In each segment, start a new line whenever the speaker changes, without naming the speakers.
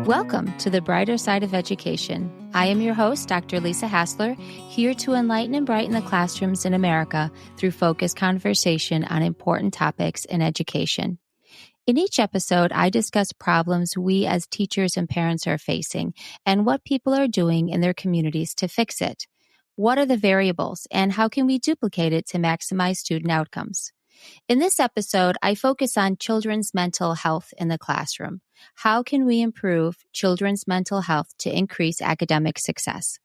Welcome to the Brighter Side of Education. I am your host, Dr. Lisa Hassler, here to enlighten and brighten the classrooms in America through focused conversation on important topics in education. In each episode, I discuss problems we as teachers and parents are facing and what people are doing in their communities to fix it. What are the variables and how can we duplicate it to maximize student outcomes? In this episode, I focus on children's mental health in the classroom. How can we improve children's mental health to increase academic success?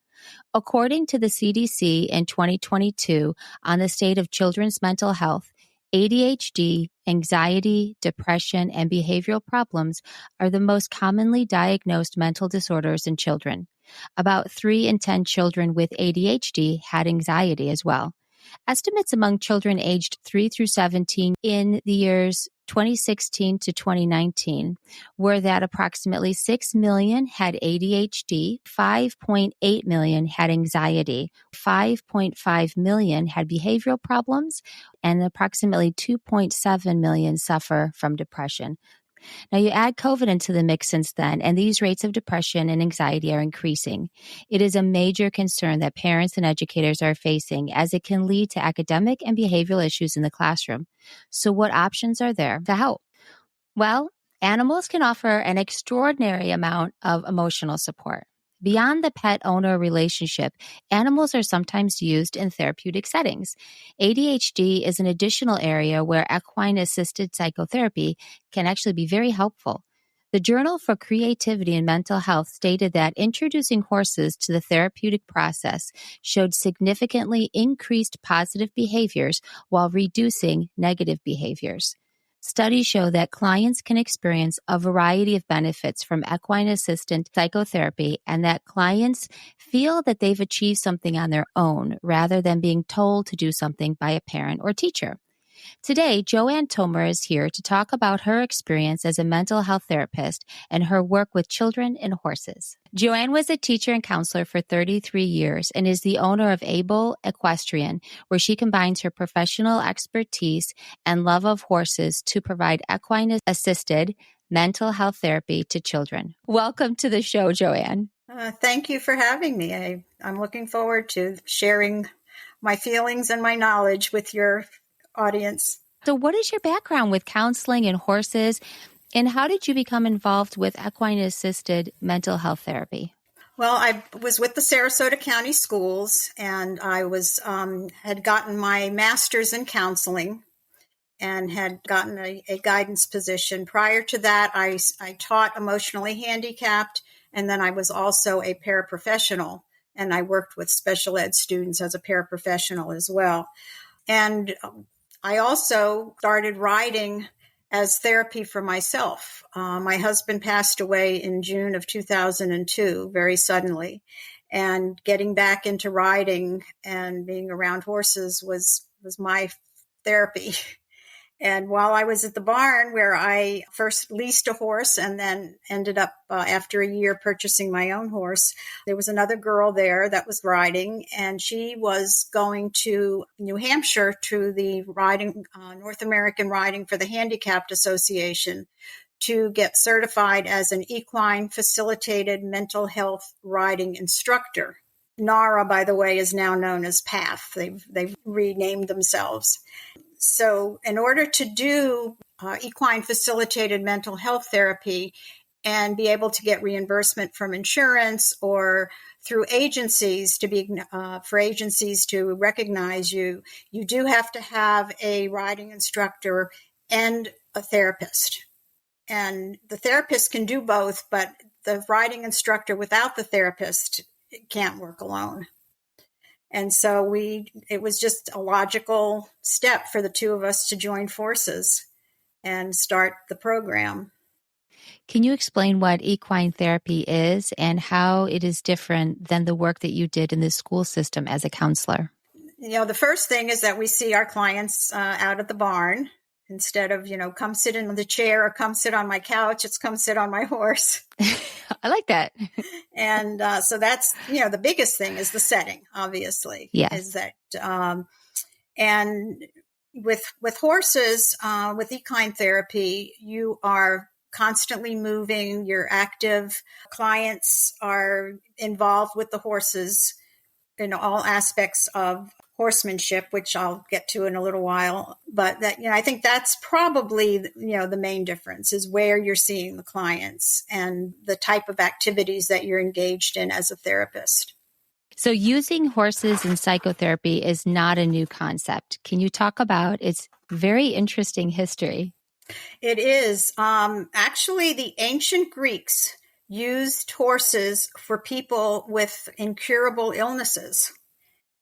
According to the CDC in 2022 on the state of children's mental health, ADHD, anxiety, depression, and behavioral problems are the most commonly diagnosed mental disorders in children. About 3 in 10 children with ADHD had anxiety as well. Estimates among children aged 3 through 17 in the years 2016 to 2019 were that approximately 6 million had ADHD, 5.8 million had anxiety, 5.5 million had behavioral problems, and approximately 2.7 million suffer from depression. Now, you add COVID into the mix since then, and these rates of depression and anxiety are increasing. It is a major concern that parents and educators are facing, as it can lead to academic and behavioral issues in the classroom. So what options are there to help? Well, animals can offer an extraordinary amount of emotional support. Beyond the pet-owner relationship, animals are sometimes used in therapeutic settings. ADHD is an additional area where equine-assisted psychotherapy can actually be very helpful. The Journal for Creativity and Mental Health stated that introducing horses to the therapeutic process showed significantly increased positive behaviors while reducing negative behaviors. Studies show that clients can experience a variety of benefits from equine-assisted psychotherapy and that clients feel that they've achieved something on their own rather than being told to do something by a parent or teacher. Today, JoAnn Tomer is here to talk about her experience as a mental health therapist and her work with children and horses. JoAnn was a teacher and counselor for 33 years and is the owner of Able Equestrian, where she combines her professional expertise and love of horses to provide equine-assisted mental health therapy to children. Welcome to the show, JoAnn.
Thank you for having me. I'm looking forward to sharing my feelings and my knowledge with your audience.
So what is your background with counseling and horses, and how did you become involved with equine-assisted mental health therapy?
Well, I was with the Sarasota County Schools, and I was had gotten my master's in counseling and had gotten a guidance position. Prior to that, I taught emotionally handicapped, and then I was also a paraprofessional, and I worked with special ed students as a paraprofessional as well. And I also started writing as therapy for myself. My husband passed away in June of 2002, very suddenly. And getting back into riding and being around horses was my therapy. And while I was at the barn, where I first leased a horse and then ended up, after a year, purchasing my own horse, there was another girl there that was riding, and she was going to New Hampshire to the North American Riding for the Handicapped Association to get certified as an equine-facilitated mental health riding instructor. NARA, by the way, is now known as PATH. They've renamed themselves. So in order to do equine-facilitated mental health therapy and be able to get reimbursement from insurance or through agencies for agencies to recognize you, you do have to have a riding instructor and a therapist. And the therapist can do both, but the riding instructor without the therapist can't work alone. And so it was just a logical step for the two of us to join forces and start the program.
Can you explain what equine therapy is and how it is different than the work that you did in the school system as a counselor?
The first thing is that we see our clients out at the barn. Instead of, come sit in the chair or come sit on my couch, it's come sit on my horse.
I like that.
And so that's, the biggest thing is the setting, obviously.
Yes.
Is that, and with horses, with equine therapy, you are constantly moving, you're active. Clients are involved with the horses in all aspects of horsemanship, which I'll get to in a little while. But that, I think that's probably, the main difference is where you're seeing the clients and the type of activities that you're engaged in as a therapist.
So using horses in psychotherapy is not a new concept. Can you talk about its very interesting history?
It is. Actually, the ancient Greeks used horses for people with incurable illnesses.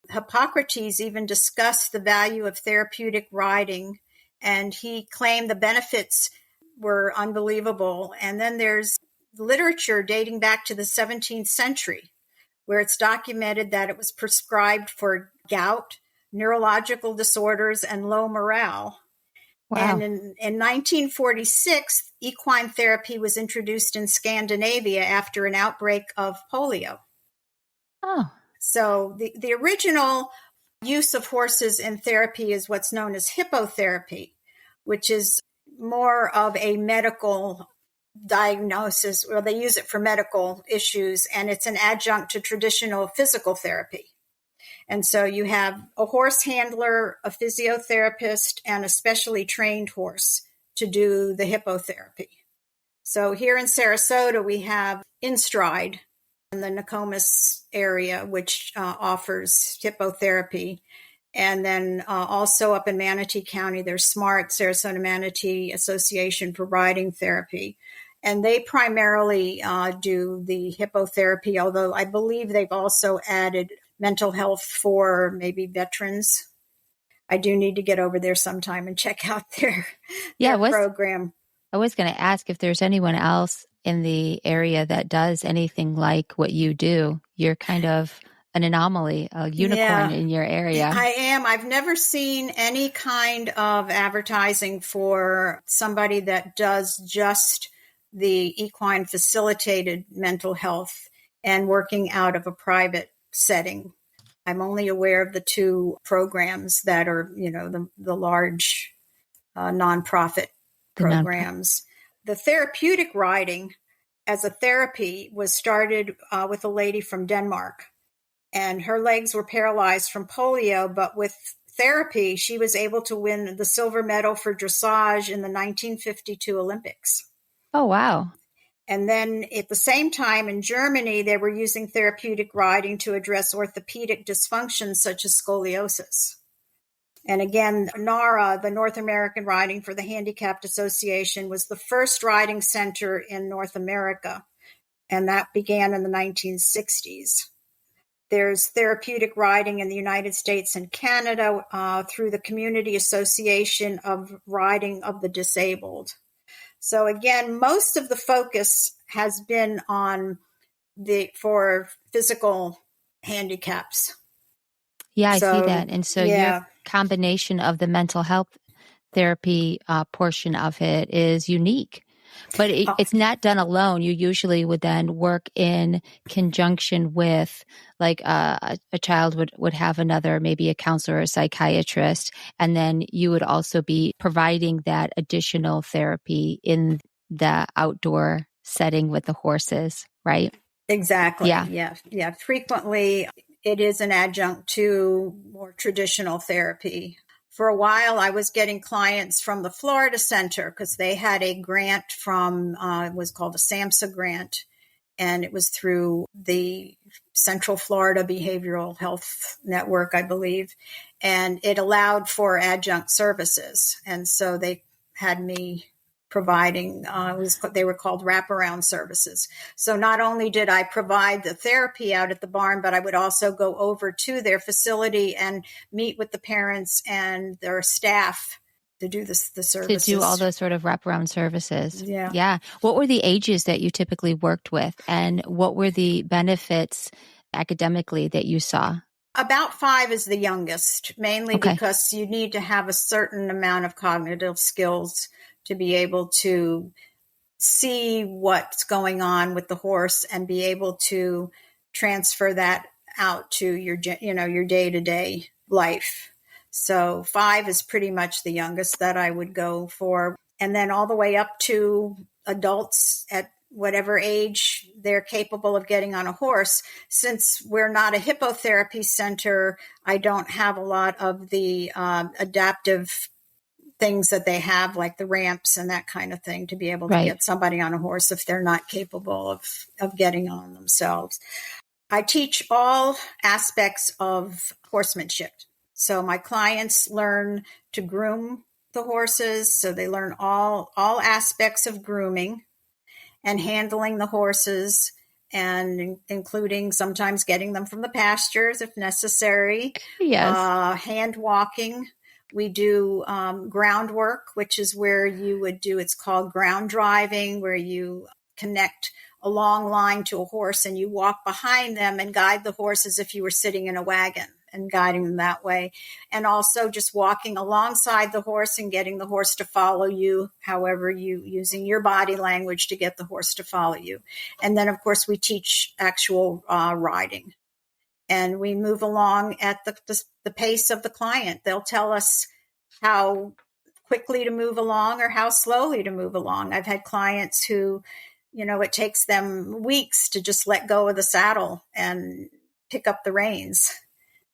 Hippocrates even discussed the value of therapeutic riding, and he claimed the benefits were unbelievable. And then there's literature dating back to the 17th century, where it's documented that it was prescribed for gout, neurological disorders, and low morale.
Wow.
And in 1946, equine therapy was introduced in Scandinavia after an outbreak of polio.
Oh.
So the original use of horses in therapy is what's known as hippotherapy, which is more of a medical diagnosis, or they use it for medical issues, and it's an adjunct to traditional physical therapy. And so you have a horse handler, a physiotherapist, and a specially trained horse to do the hippotherapy. So here in Sarasota, we have InStride in the Nokomis area, which offers hippotherapy. And then also up in Manatee County, there's SMART, Sarasota Manatee Association for Riding Therapy. And they primarily do the hippotherapy, although I believe they've also added mental health for maybe veterans. I do need to get over there sometime and check out their program.
I was going to ask if there's anyone else in the area that does anything like what you do. You're kind of an anomaly, a unicorn in your area.
I am. I've never seen any kind of advertising for somebody that does just the equine facilitated mental health and working out of a private setting. I'm only aware of the two programs that are, the large nonprofit programs. The therapeutic riding as a therapy was started with a lady from Denmark, and her legs were paralyzed from polio, but with therapy, she was able to win the silver medal for dressage in the 1952 Olympics.
Oh, wow.
And then at the same time in Germany, they were using therapeutic riding to address orthopedic dysfunctions such as scoliosis. And again, NARA, the North American Riding for the Handicapped Association, was the first riding center in North America, and that began in the 1960s. There's therapeutic riding in the United States and Canada through the Community Association of Riding of the Disabled. So again, most of the focus has been on for physical handicaps.
Yeah, I see that. And so your combination of the mental health therapy portion of it is unique. But it's not done alone. You usually would then work in conjunction with, like a child would have another, maybe a counselor or a psychiatrist, and then you would also be providing that additional therapy in the outdoor setting with the horses, right?
Exactly. Yeah. Frequently, it is an adjunct to more traditional therapy. For a while, I was getting clients from the Florida Center because they had a grant from, it was called a SAMHSA grant, and it was through the Central Florida Behavioral Health Network, I believe, and it allowed for adjunct services. And so they had me providing, they were called wraparound services. So not only did I provide the therapy out at the barn, but I would also go over to their facility and meet with the parents and their staff to do the services.
To do all those sort of wraparound services.
Yeah.
What were the ages that you typically worked with, and what were the benefits academically that you saw?
About 5 is the youngest, mainly because you need to have a certain amount of cognitive skills to be able to see what's going on with the horse and be able to transfer that out to your day-to-day life. So 5 is pretty much the youngest that I would go for. And then all the way up to adults at whatever age they're capable of getting on a horse. Since we're not a hippotherapy center, I don't have a lot of the adaptive things that they have, like the ramps and that kind of thing, to be able to
Right.
get somebody on a horse if they're not capable of getting on themselves. I teach all aspects of horsemanship. So my clients learn to groom the horses. So they learn all aspects of grooming and handling the horses, and including sometimes getting them from the pastures if necessary.
Yes.
Hand walking. We do groundwork, which is where you would do, it's called ground driving, where you connect a long line to a horse and you walk behind them and guide the horse as if you were sitting in a wagon and guiding them that way. And also just walking alongside the horse and getting the horse to follow you, however you using your body language to get the horse to follow you. And then, of course, we teach actual riding. And we move along at the pace of the client. They'll tell us how quickly to move along or how slowly to move along. I've had clients who, it takes them weeks to just let go of the saddle and pick up the reins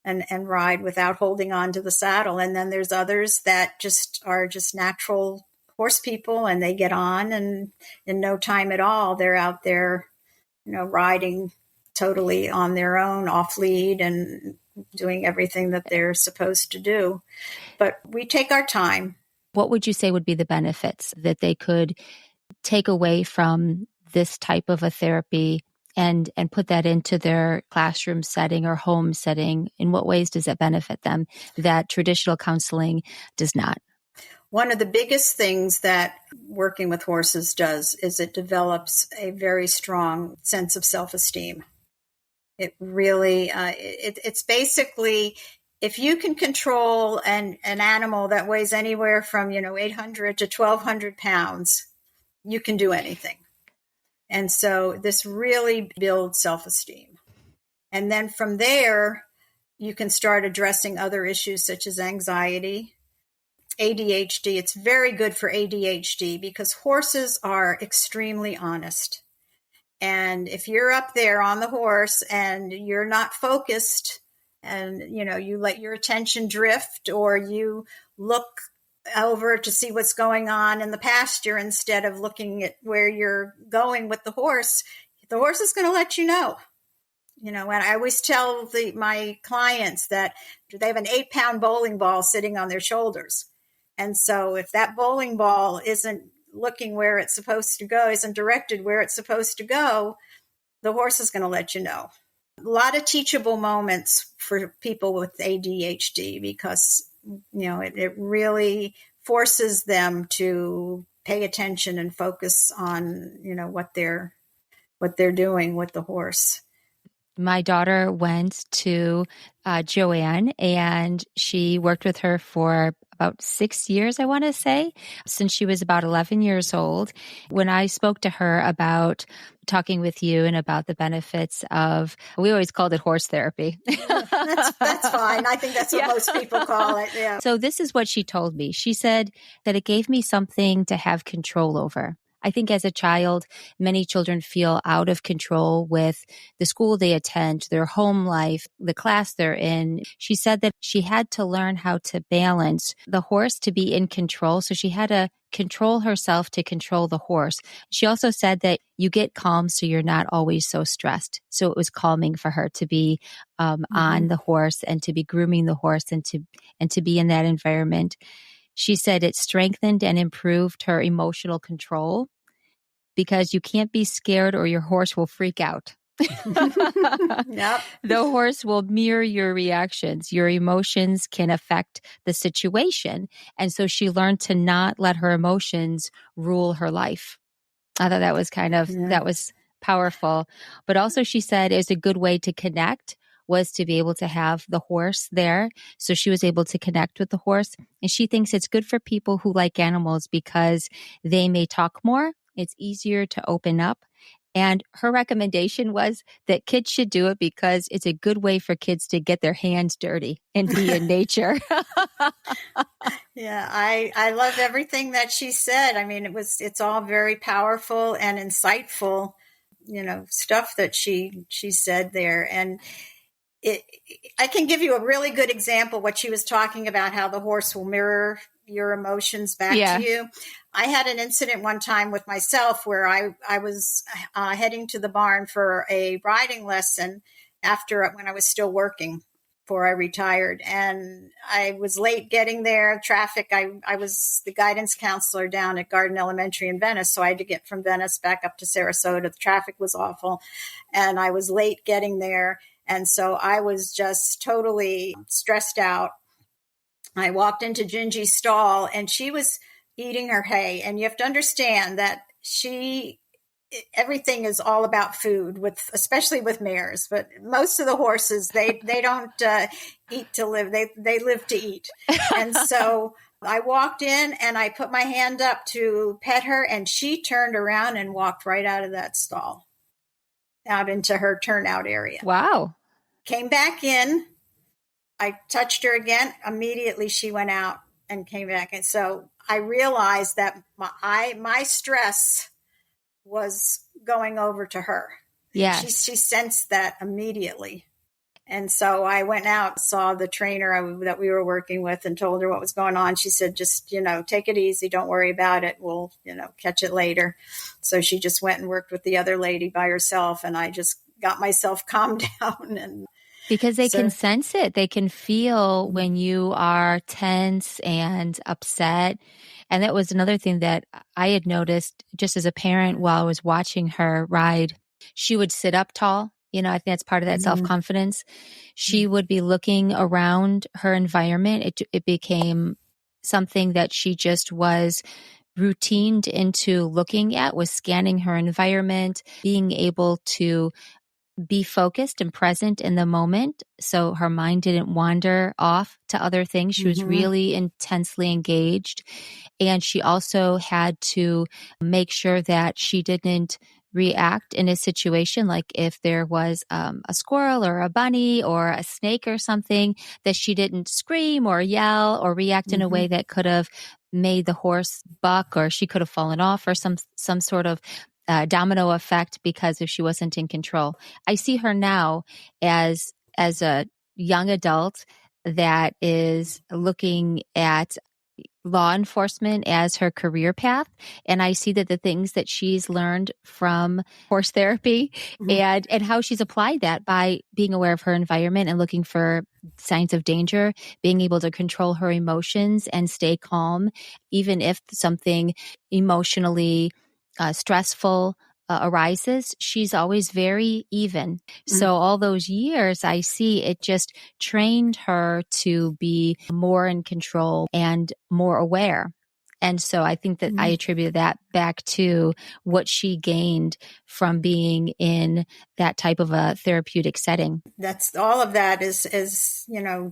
and ride without holding on to the saddle. And then there's others that just are just natural horse people, and they get on, and in no time at all, they're out there, riding totally on their own, off lead, and doing everything that they're supposed to do. But we take our time.
What would you say would be the benefits that they could take away from this type of a therapy and put that into their classroom setting or home setting? In what ways does it benefit them that traditional counseling does not?
One of the biggest things that working with horses does is it develops a very strong sense of self-esteem. It really, it's basically, if you can control an animal that weighs anywhere from, 800 to 1,200 pounds, you can do anything. And so this really builds self-esteem. And then from there, you can start addressing other issues such as anxiety, ADHD. It's very good for ADHD because horses are extremely honest. And if you're up there on the horse and you're not focused, and, you let your attention drift, or you look over to see what's going on in the pasture instead of looking at where you're going with the horse is going to let you know. And I always tell my clients that they have an 8-pound bowling ball sitting on their shoulders. And so if that bowling ball isn't looking where it's supposed to go, isn't directed where it's supposed to go, the horse is going to let you know. A lot of teachable moments for people with ADHD because, it really forces them to pay attention and focus on, what they're doing with the horse.
My daughter went to JoAnn, and she worked with her for about 6 years, I want to say, since she was about 11 years old. When I spoke to her about talking with you and about the benefits of, we always called it horse therapy.
That's fine. I think that's what most people call it. Yeah.
So this is what she told me. She said that it gave me something to have control over. I think as a child, many children feel out of control with the school they attend, their home life, the class they're in. She said that she had to learn how to balance the horse to be in control. So she had to control herself to control the horse. She also said that you get calm so you're not always so stressed. So it was calming for her to be on the horse and to be grooming the horse and to be in that environment. She said it strengthened and improved her emotional control because you can't be scared or your horse will freak out.
Yep.
The horse will mirror your reactions. Your emotions can affect the situation. And so she learned to not let her emotions rule her life. I thought that was that was powerful. But also she said it was a good way to connect was to be able to have the horse there. So she was able to connect with the horse. And she thinks it's good for people who like animals because they may talk more. It's easier to open up. And her recommendation was that kids should do it because it's a good way for kids to get their hands dirty and be in nature.
Yeah, I love everything that she said. I mean, it's all very powerful and insightful, stuff that she said there. And it, I can give you a really good example what she was talking about, how the horse will mirror your emotions back to
Yeah.
you. I had an incident one time with myself where I was heading to the barn for a riding lesson when I was still working before I retired. And I was late getting there. Traffic, I was the guidance counselor down at Garden Elementary in Venice. So I had to get from Venice back up to Sarasota. The traffic was awful. And I was late getting there. And so I was just totally stressed out. I walked into Gingy's stall and she was eating her hay. And you have to understand that everything is all about food, especially with mares. But most of the horses, they don't eat to live. They live to eat. And so I walked in and I put my hand up to pet her, and she turned around and walked right out of that stall, out into her turnout area.
Wow.
Came back in. I touched her again. Immediately she went out and came back. And so I realized that my stress was going over to her.
Yes.
She sensed that immediately. And so I went out, saw the trainer that we were working with, and told her what was going on. She said, just, take it easy. Don't worry about it. We'll, catch it later. So she just went and worked with the other lady by herself. And I just got myself calmed down. And
because they can sense it. They can feel when you are tense and upset. And that was another thing that I had noticed just as a parent while I was watching her ride. She would sit up tall. I think that's part of that self-confidence. She would be looking around her environment. It became something that she just was routined into looking at, was scanning her environment, being able to be focused and present in the moment. So her mind didn't wander off to other things. She was really intensely engaged. And she also had to make sure that she didn't react in a situation like if there was a squirrel or a bunny or a snake or something, that she didn't scream or yell or react in a way that could have made the horse buck, or she could have fallen off, or some sort of domino effect because if she wasn't in control. I see her now as a young adult that is looking at law enforcement as her career path. And I see that the things that she's learned from horse therapy and how she's applied that by being aware of her environment and looking for signs of danger, being able to control her emotions and stay calm, even if something emotionally stressful arises, she's always very even. So all those years, I see it just trained her to be more in control and more aware. And so I think that I attribute that back to what she gained from being in that type of a therapeutic setting.
That's all of that is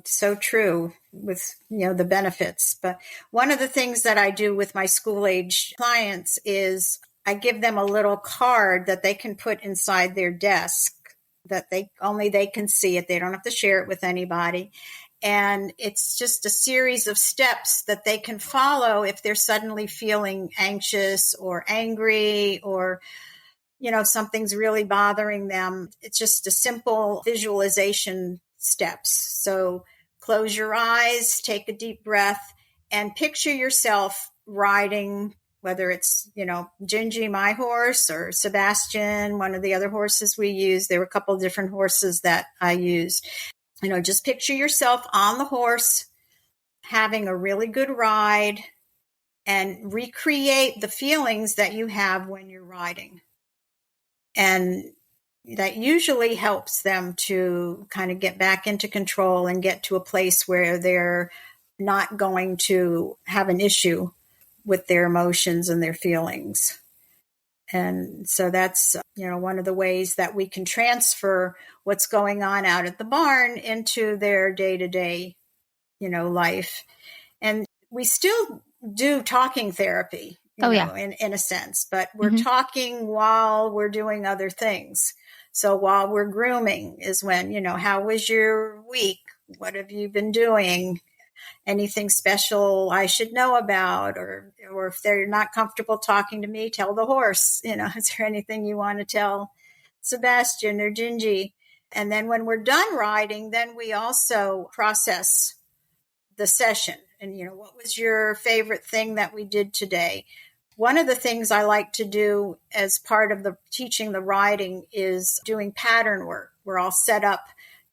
so true with, the benefits. But one of the things that I do with my school age clients is I give them a little card that they can put inside their desk that only they can see it. They don't have to share it with anybody. And it's just a series of steps that they can follow if they're suddenly feeling anxious or angry or, something's really bothering them. It's just a simple visualization steps. So close your eyes, take a deep breath, and picture yourself riding, whether it's, Gingy, my horse, or Sebastian, one of the other horses we use. There were a couple of different horses that I used. Just picture yourself on the horse, having a really good ride, and recreate the feelings that you have when you're riding. And that usually helps them to kind of get back into control and get to a place where they're not going to have an issue with their emotions and their feelings. And so that's, one of the ways that we can transfer what's going on out at the barn into their day-to-day, life. And we still do talking therapy, in a sense, but we're talking while we're doing other things. So while we're grooming is when, how was your week? What have you been doing? anything special I should know about, or if they're not comfortable talking to me, tell the horse, is there anything you want to tell Sebastian or Gingy? And then when we're done riding, then we also process the session. And, what was your favorite thing that we did today? One of the things I like to do as part of the teaching the riding is doing pattern work, where I'll set up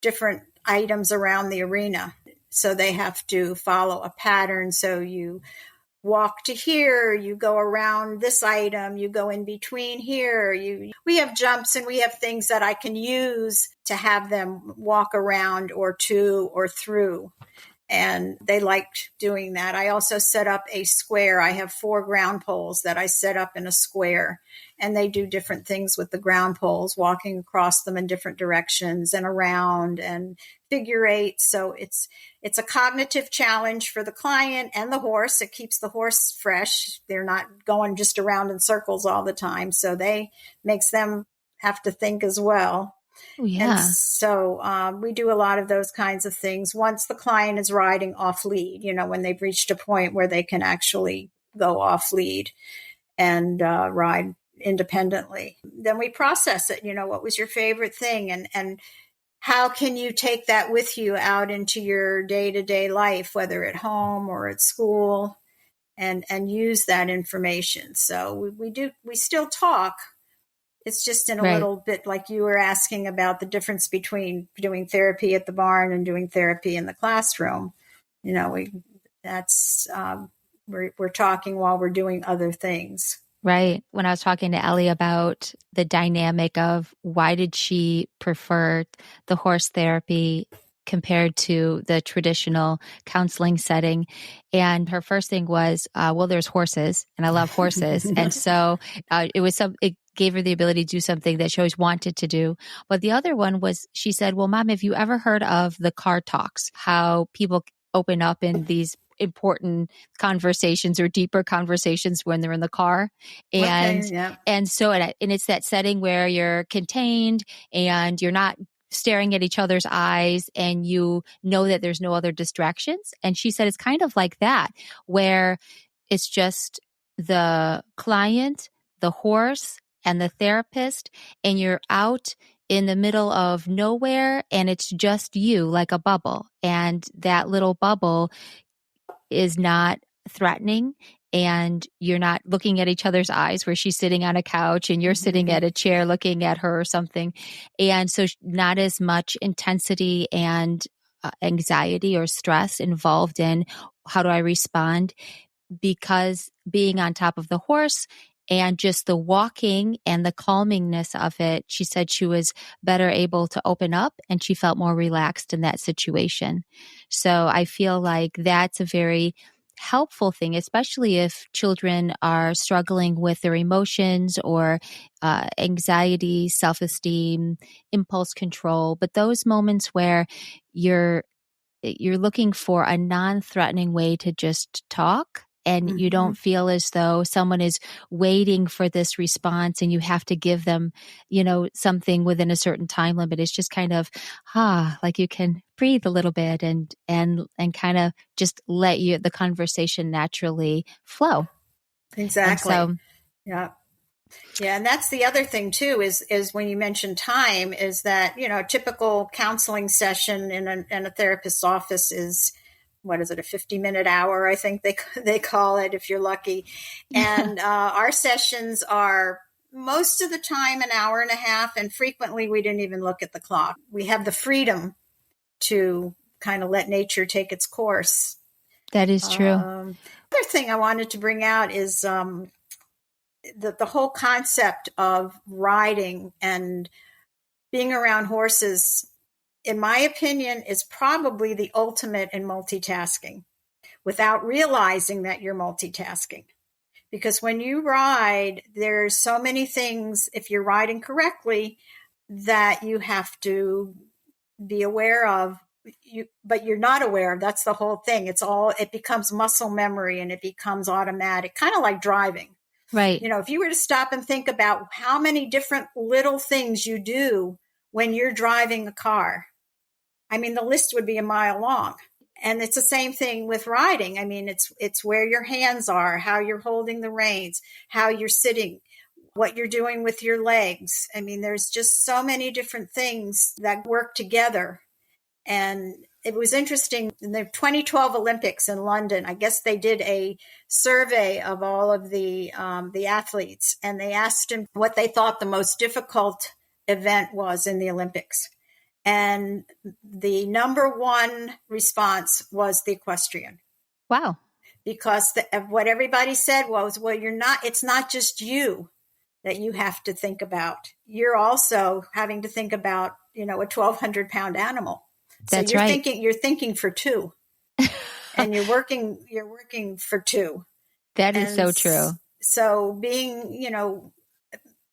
different items around the arena. So they have to follow a pattern. So you walk to here, you go around this item, you go in between here. We have jumps and we have things that I can use to have them walk around or to or through. And they liked doing that. I also set up a square. I have 4 ground poles that I set up in a square, and they do different things with the ground poles, walking across them in different directions and around and figure 8. So it's a cognitive challenge for the client and the horse. It keeps the horse fresh. They're not going just around in circles all the time. So makes them have to think as well.
Oh, yeah.
And so we do a lot of those kinds of things once the client is riding off lead, when they've reached a point where they can actually go off lead and ride independently. Then we process it. What was your favorite thing? And how can you take that with you out into your day-to-day life, whether at home or at school, and use that information. So we still talk. It's just in a little bit like you were asking about the difference between doing therapy at the barn and doing therapy in the classroom. We're talking while we're doing other things.
Right. When I was talking to Ellie about the dynamic of why did she prefer the horse therapy compared to the traditional counseling setting. And her first thing was, well, there's horses and I love horses. And so it gave her the ability to do something that she always wanted to do. But the other one was, she said, well, Mom, have you ever heard of the car talks? How people open up in these important conversations or deeper conversations when they're in the car. And,
okay, yeah.
and so, and it's that setting where you're contained and you're not staring at each other's eyes and you know that there's no other distractions. And she said, it's kind of like that, where it's just the client, the horse, and the therapist, and you're out in the middle of nowhere and it's just you, like a bubble. And that little bubble is not threatening and you're not looking at each other's eyes where she's sitting on a couch and you're sitting at a chair looking at her or something. And so not as much intensity and anxiety or stress involved in how do I respond, because being on top of the horse and just the walking and the calmingness of it, she said she was better able to open up and she felt more relaxed in that situation. So I feel like that's a very helpful thing, especially if children are struggling with their emotions or anxiety, self-esteem, impulse control. But those moments where you're looking for a non-threatening way to just talk, and you don't feel as though someone is waiting for this response and you have to give them, something within a certain time limit. It's just kind of, like you can breathe a little bit and kind of just let the conversation naturally flow.
Exactly.
And so,
yeah. Yeah. And that's the other thing too, is when you mention time, is that, a typical counseling session in a therapist's office is, what is it, a 50-minute hour, I think they call it, if you're lucky. And our sessions are most of the time an hour and a half, and frequently we didn't even look at the clock. We have the freedom to kind of let nature take its course.
That is true.
Other thing I wanted to bring out is the whole concept of riding and being around horses, in my opinion, is probably the ultimate in multitasking without realizing that you're multitasking. Because when you ride, there's so many things, if you're riding correctly, that you have to be aware of, but you're not aware of. That's the whole thing. It becomes muscle memory and it becomes automatic, kind of like driving.
Right.
If you were to stop and think about how many different little things you do when you're driving a car, I mean, the list would be a mile long. And it's the same thing with riding. I mean, it's where your hands are, how you're holding the reins, how you're sitting, what you're doing with your legs. I mean, there's just so many different things that work together. And it was interesting in the 2012 Olympics in London. I guess they did a survey of all of the athletes, and they asked them what they thought the most difficult event was in the Olympics. And the number one response was the equestrian.
Wow.
Because what everybody said was, well, it's not just you that you have to think about. You're also having to think about, a 1,200-pound animal.
That's
so
right.
You're thinking for two, and you're working for two.
That is so true.
So being,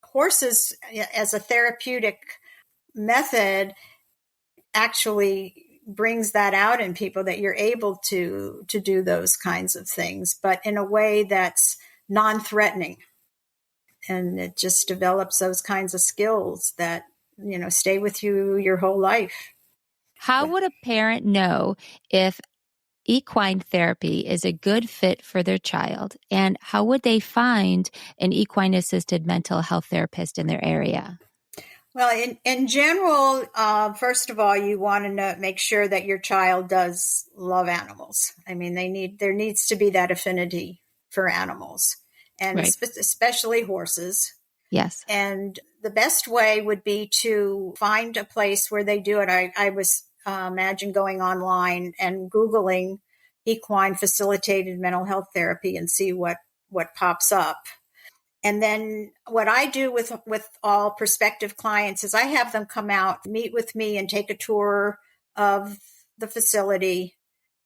horses as a therapeutic method actually brings that out in people, that you're able to do those kinds of things, but in a way that's non-threatening. And it just develops those kinds of skills that, stay with you your whole life.
How would a parent know if equine therapy is a good fit for their child? And how would they find an equine-assisted mental health therapist in their area?
Well, in general, first of all, you want to make sure that your child does love animals. I mean, there needs to be that affinity for animals, and
Right.
Especially horses.
Yes.
And the best way would be to find a place where they do it. I was imagine going online and Googling equine facilitated mental health therapy and see what pops up. And then what I do with all prospective clients is I have them come out, meet with me, and take a tour of the facility.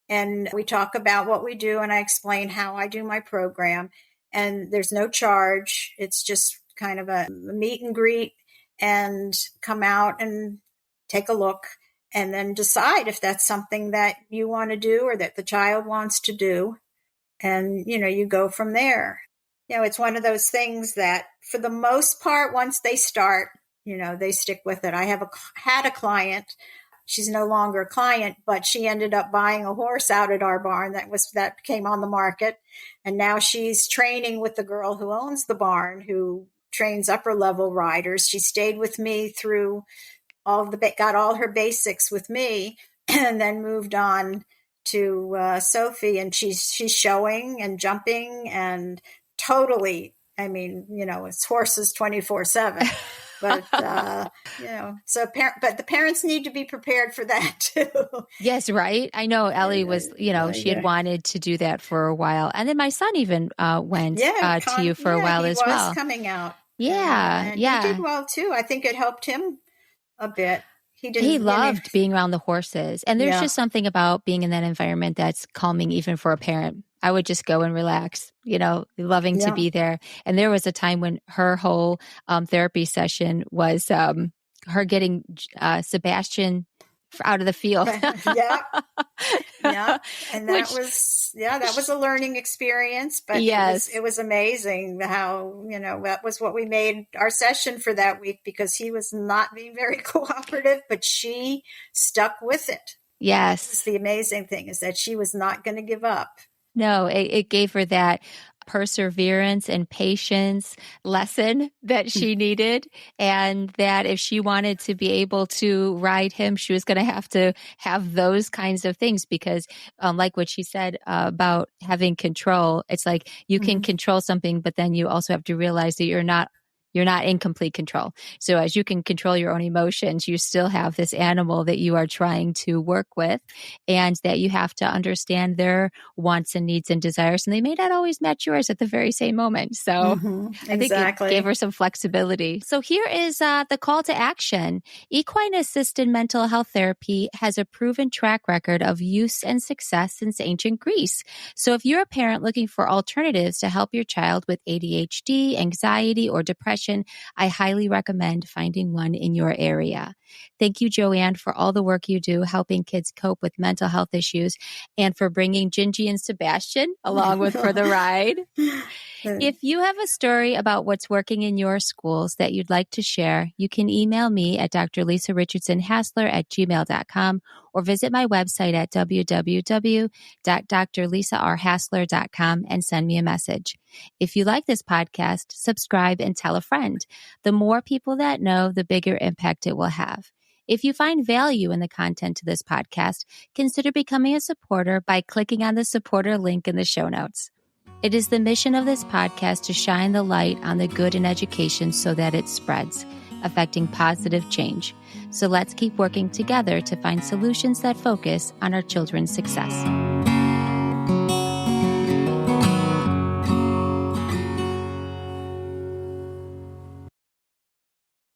And we talk about what we do, and I explain how I do my program. And there's no charge. It's just kind of a meet and greet, and come out and take a look, and then decide if that's something that you want to do or that the child wants to do. And, you go from there. It's one of those things that for the most part, once they start, they stick with it. I had a client. She's no longer a client, but she ended up buying a horse out at our barn that came on the market. And now she's training with the girl who owns the barn, who trains upper level riders. She stayed with me through got all her basics with me, and then moved on to Sophie, and she's showing and jumping and totally, I mean, it's horses 24/7, but, but the parents need to be prepared for that too.
Yes, right. I know Ellie was, she had wanted to do that for a while. And then my son even went to you for a while as well.
He was coming out.
Yeah.
And he did well too. I think it helped him a bit.
He loved being around the horses. And there's just something about being in that environment that's calming even for a parent. I would just go and relax, loving to be there. And there was a time when her whole therapy session was her getting Sebastian out of the field.
Yeah. And that was a learning experience, but it was amazing how, that was what we made our session for that week, because he was not being very cooperative, but she stuck with it.
Yes.
That's the amazing thing, is that she was not going to give up.
No, it gave her that perseverance and patience lesson that she needed, and that if she wanted to be able to ride him, she was going to have those kinds of things, because like what she said about having control, it's like you can control something, but then you also have to realize that you're not in complete control. So as you can control your own emotions, you still have this animal that you are trying to work with, and that you have to understand their wants and needs and desires. And they may not always match yours at the very same moment. So I think it gave her some flexibility. So here is the call to action. Equine-assisted mental health therapy has a proven track record of use and success since ancient Greece. So if you're a parent looking for alternatives to help your child with ADHD, anxiety, or depression, I highly recommend finding one in your area. Thank you, JoAnn, for all the work you do helping kids cope with mental health issues, and for bringing Gingy and Sebastian along for the ride. If you have a story about what's working in your schools that you'd like to share, you can email me at drlisarichardson@gmail.com, or visit my website at www.drlisarhassler.com and send me a message. If you like this podcast, subscribe and tell a friend. The more people that know, the bigger impact it will have. If you find value in the content of this podcast, consider becoming a supporter by clicking on the supporter link in the show notes. It is the mission of this podcast to shine the light on the good in education so that it spreads, affecting positive change. So let's keep working together to find solutions that focus on our children's success.